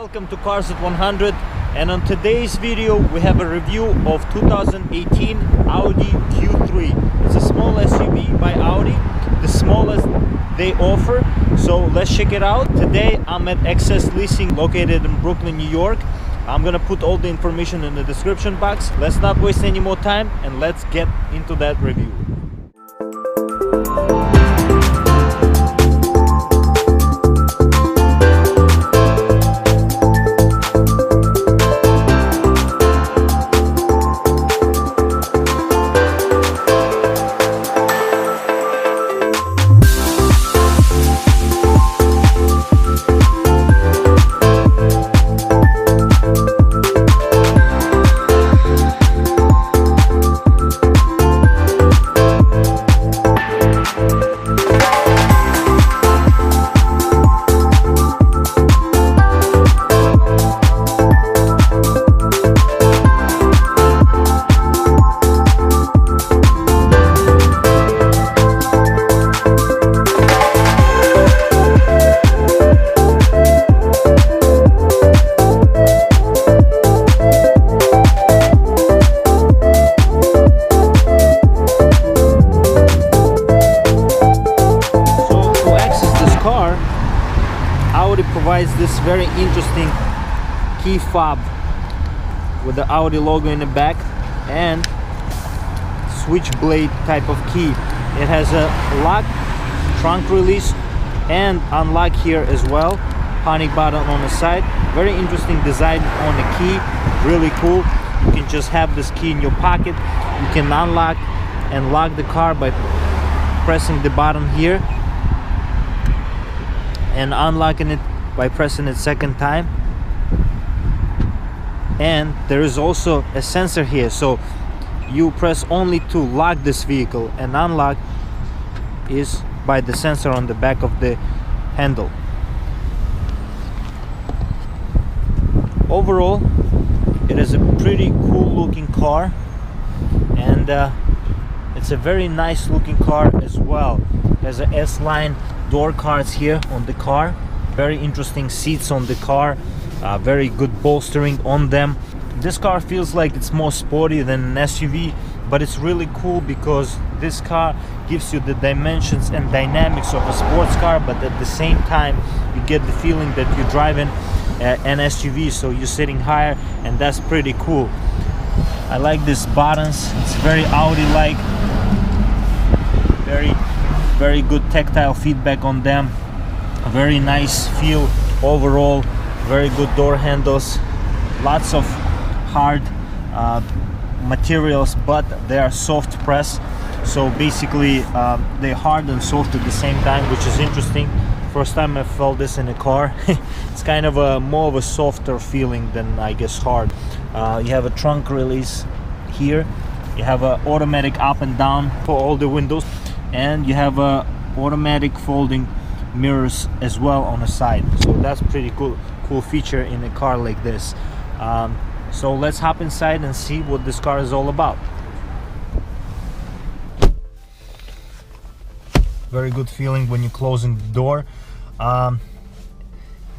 welcome to Cars at 100, and on today's video we have a review of 2018 Audi Q3. It's a small SUV by Audi, the smallest they offer, so let's check it out. Today I'm at XS Leasing located in Brooklyn, New York. I'm gonna put all the information in the description box. Let's not waste any more time and let's get into that review. Audi provides this very interesting key fob with the Audi logo in the back and switchblade type of key. It has a lock, trunk release, and unlock here as well. Panic button on the side. Very interesting design on the key. Really cool. You can just have this key in your pocket. You can unlock and lock the car by pressing the button here and unlocking it by pressing it second time. And there is also a sensor here, so you press only to lock this vehicle, and unlock is by the sensor on the back of the handle. Overall, it is a pretty cool looking car, and it's a very nice looking car as well. There's a S-line door cards here on the car. Very interesting seats on the car. Very good bolstering on them. This car feels like it's more sporty than an SUV, but it's really cool because this car gives you the dimensions and dynamics of a sports car, but at the same time you get the feeling that you're driving an SUV, so you're sitting higher, and that's pretty cool. I like these buttons. It's very Audi-like. Very good tactile feedback on them. A very nice feel overall. Very good door handles. Lots of hard materials, but they are soft press, so basically they're hard and soft at the same time, which is interesting. First time I felt this in a car. It's kind of a more of a softer feeling than, I guess, hard. You have a trunk release here. You have a automatic up and down for all the windows, and you have a automatic folding mirrors as well on the side, so that's pretty cool feature in a car like this. So let's hop inside and see what this car is all about. Very good feeling when you're closing the door.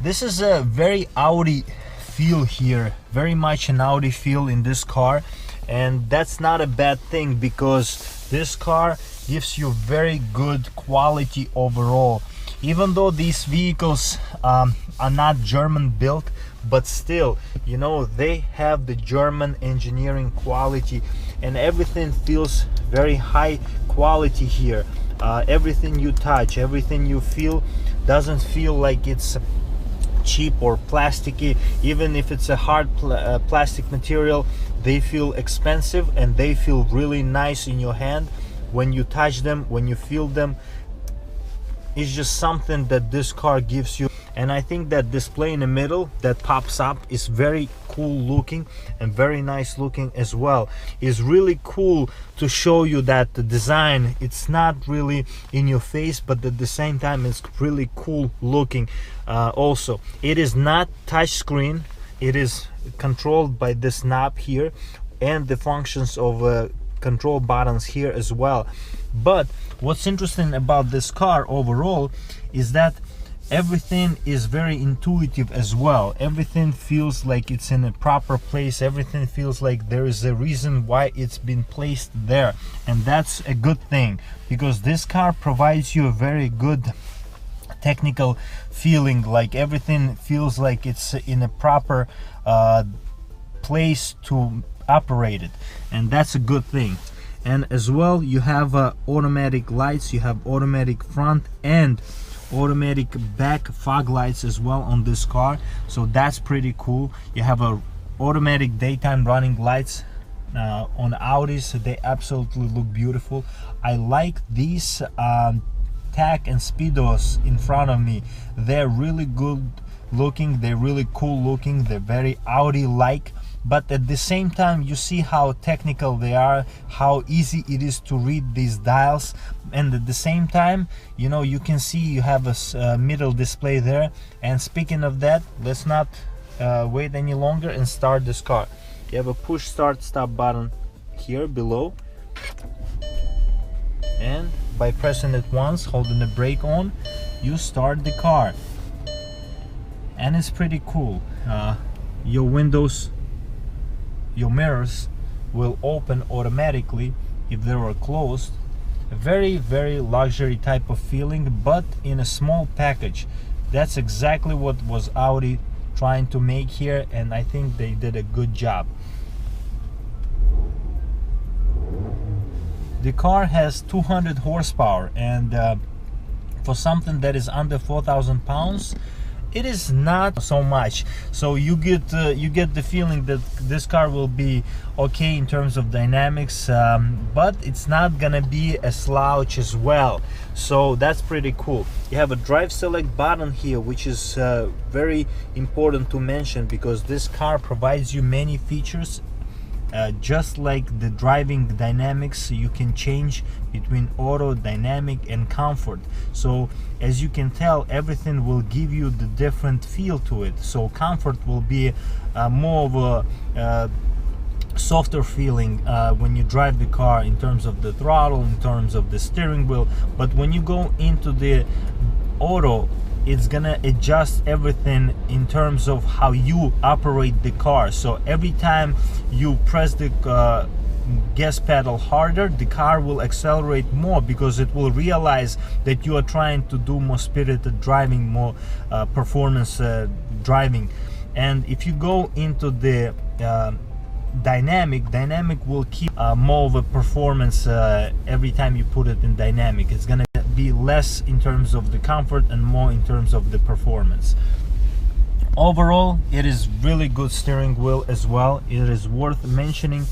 This is a very Audi feel here, very much an Audi feel in this car, and that's not a bad thing because this car gives you very good quality overall. Even though these vehicles are not German built, but still, you know, they have the German engineering quality, and everything feels very high quality here. Everything you touch, everything you feel doesn't feel like it's cheap or plasticky. Even if it's a hard plastic material, they feel expensive and they feel really nice in your hand when you touch them, when you feel them. It's just something that this car gives you. And I think that display in the middle that pops up is very cool looking and very nice looking as well. It's really cool to show you that the design, it's not really in your face, but at the same time it's really cool looking. Also, it is not touch screen. It is controlled by this knob here and the functions of control buttons here as well. But what's interesting about this car overall is that everything is very intuitive as well. Everything feels like it's in a proper place. Everything feels like there is a reason why it's been placed there, and that's a good thing, because this car provides you a very good technical feeling. Like everything feels like it's in a proper place to operate it, and that's a good thing. And as well, you have automatic lights, you have automatic front and automatic back fog lights as well on this car, so that's pretty cool. You have a automatic daytime running lights on Audis. They absolutely look beautiful. I like these tach and speedos in front of me. They're really good looking, they're really cool looking, they're very Audi like, but at the same time you see how technical they are, how easy it is to read these dials, and at the same time, you know, you can see you have a middle display there. And speaking of that, let's not wait any longer and start this car. You have a push start stop button here below, and by pressing it once, holding the brake on, you start the car, and it's pretty cool. Your windows, your mirrors will open automatically if they were closed. A very luxury type of feeling, but in a small package. That's exactly what was Audi trying to make here, and I think they did a good job. The car has 200 horsepower, and for something that is under 4,000 pounds, it is not so much. So you get the feeling that this car will be okay in terms of dynamics, but it's not gonna be a slouch as well. So that's pretty cool. You have a drive select button here, which is very important to mention, because this car provides you many features. Just like the driving dynamics, you can change between auto, dynamic and comfort. So as you can tell, everything will give you the different feel to it. So comfort will be more of a softer feeling when you drive the car, in terms of the throttle, in terms of the steering wheel. But when you go into the auto, it's gonna adjust everything in terms of how you operate the car. So every time you press the gas pedal harder, the car will accelerate more, because it will realize that you are trying to do more spirited driving, more performance driving. And if you go into the dynamic will keep more of a performance every time you put it in dynamic. It's gonna be less in terms of the comfort and more in terms of the performance. Overall, it is really good steering wheel as well. It is worth mentioning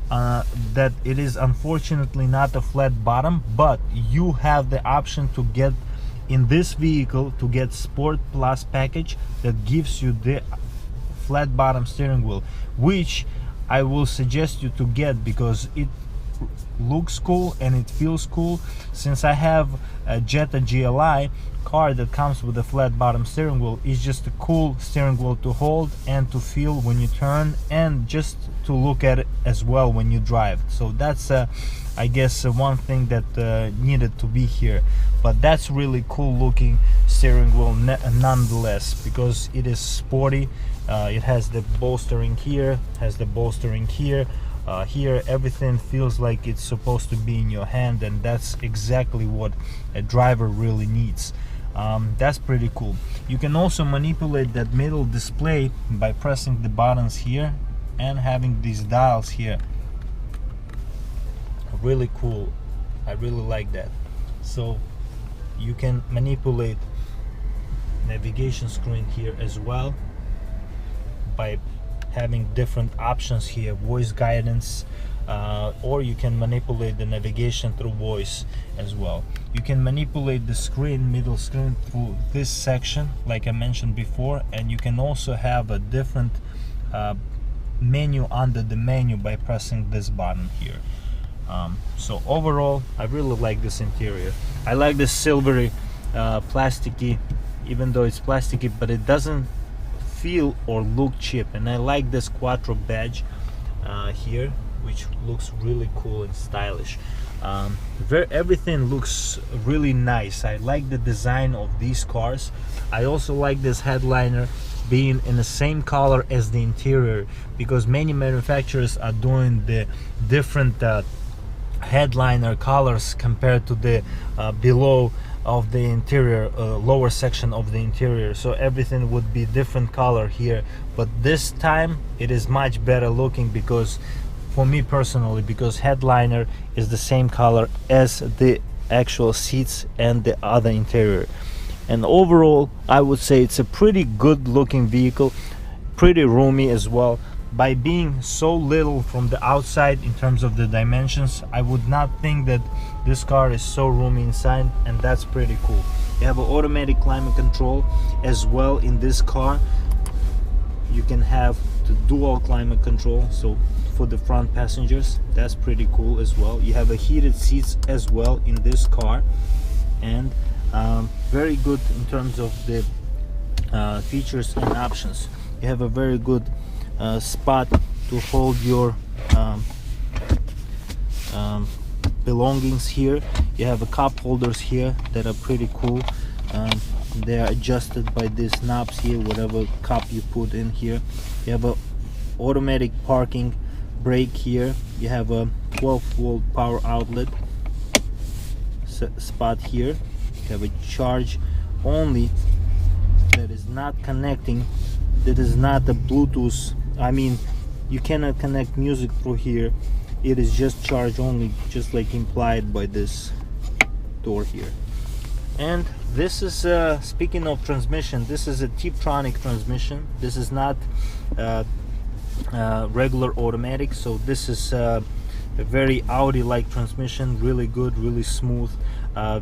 that it is unfortunately not a flat bottom, but you have the option to get in this vehicle to get Sport Plus package that gives you the flat bottom steering wheel, which I will suggest you to get, because it looks cool and it feels cool. Since I have a Jetta GLI car that comes with a flat bottom steering wheel, it's just a cool steering wheel to hold and to feel when you turn, and just to look at it as well when you drive. So that's I guess one thing that needed to be here. But that's really cool looking steering wheel nonetheless, because it is sporty. It has the bolstering here, has the bolstering here. Here everything feels like it's supposed to be in your hand, and that's exactly what a driver really needs. That's pretty cool. You can also manipulate that middle display by pressing the buttons here and having these dials here. Really cool. I really like that. So you can manipulate navigation screen here as well by having different options here, voice guidance, or you can manipulate the navigation through voice as well. You can manipulate the screen, middle screen, through this section like I mentioned before, and you can also have a different menu under the menu by pressing this button here. So overall, I really like this interior. I like this silvery plasticky, even though it's plasticky, but it doesn't feel or look cheap. And I like this Quattro badge here, which looks really cool and stylish. Everything looks really nice. I like the design of these cars. I also like this headliner being in the same color as the interior, because many manufacturers are doing the different headliner colors compared to the below of the interior, lower section of the interior, so everything would be different color here. But this time it is much better looking, because for me personally, because headliner is the same color as the actual seats and the other interior. And overall, I would say it's a pretty good looking vehicle, pretty roomy as well. By being so little from the outside in terms of the dimensions, I would not think that this car is so roomy inside, and that's pretty cool. You have an automatic climate control as well in this car. You can have the dual climate control, so for the front passengers, that's pretty cool as well. You have a heated seats as well in this car, and very good in terms of the features and options. You have a very good spot to hold your belongings here. You have a cup holders here that are pretty cool. They are adjusted by these knobs here, whatever cup you put in here. You have a automatic parking brake here. You have a 12-volt power outlet spot here. You have a charge only that is not connecting, that is not the Bluetooth. I mean, you cannot connect music through here. It is just charge only, just like implied by this door here. And this is speaking of transmission, this is a Tiptronic transmission. This is not regular automatic, so this is a very Audi like transmission, really good, really smooth,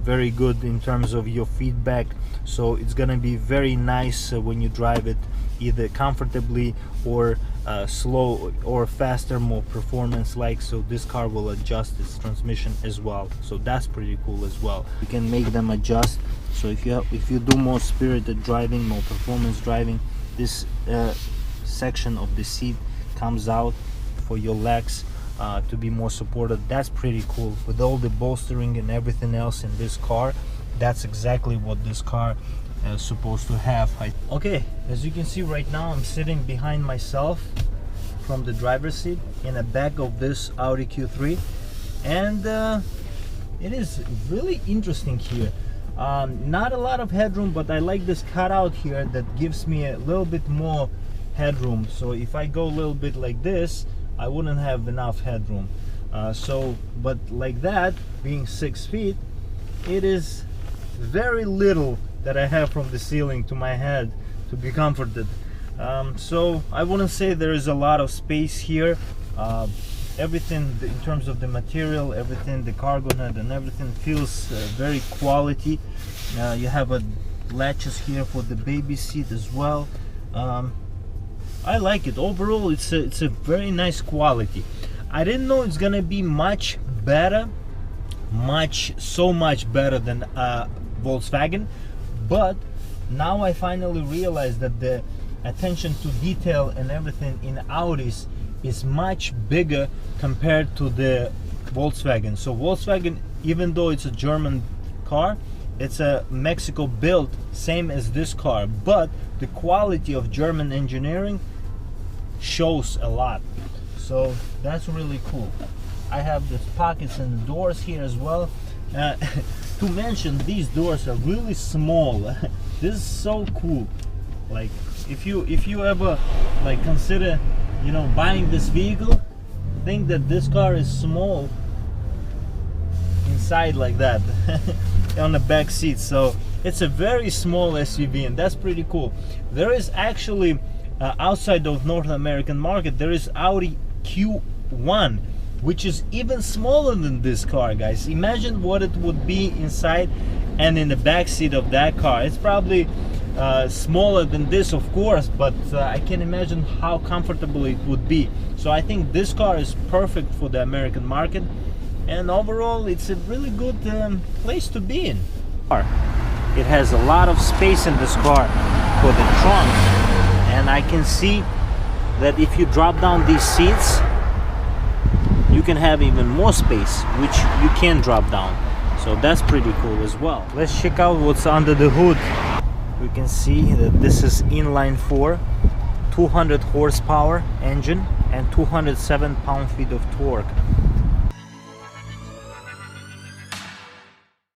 very good in terms of your feedback. So it's gonna be very nice when you drive it, either comfortably or slow or faster, more performance like. So this car will adjust its transmission as well, so that's pretty cool as well. You can make them adjust. So if you do more spirited driving, more performance driving, this section of the seat comes out for your legs to be more supported. That's pretty cool. With all the bolstering and everything else in this car, that's exactly what this car is supposed to have. Okay, as you can see right now, I'm sitting behind myself from the driver's seat in the back of this Audi Q3, and it is really interesting here. Not a lot of headroom, but I like this cutout here that gives me a little bit more headroom. So if I go a little bit like this, I wouldn't have enough headroom. But like that, being 6 feet, it is very little that I have from the ceiling to my head to be comforted. So I wouldn't say there is a lot of space here. Everything in terms of the material, everything, the cargo net and everything feels very quality. You have latches here for the baby seat as well. I like it. Overall, it's a very nice quality. I didn't know it's gonna be much better, so much better than Volkswagen, but now I finally realized that the attention to detail and everything in Audis is much bigger compared to the Volkswagen. So Volkswagen, even though it's a German car, it's a Mexico built, same as this car, but the quality of German engineering shows a lot. So that's really cool. I have the pockets and the doors here as well. To mention, these doors are really small. This is so cool. Like if you ever like consider, you know, buying this vehicle, think that this car is small inside like that on the back seat. So it's a very small SUV, and that's pretty cool. There is actually outside of North American market, there is Audi Q1, which is even smaller than this car, guys. Imagine what it would be inside and in the back seat of that car. It's probably smaller than this, of course, but I can imagine how comfortable it would be. So I think this car is perfect for the American market, and overall it's a really good place to be in. It has a lot of space in this car for the trunk, and I can see that if you drop down these seats, you can have even more space, which you can drop down. So that's pretty cool as well. Let's check out what's under the hood. We can see that this is inline 4, 200 horsepower engine and 207 pound-feet of torque.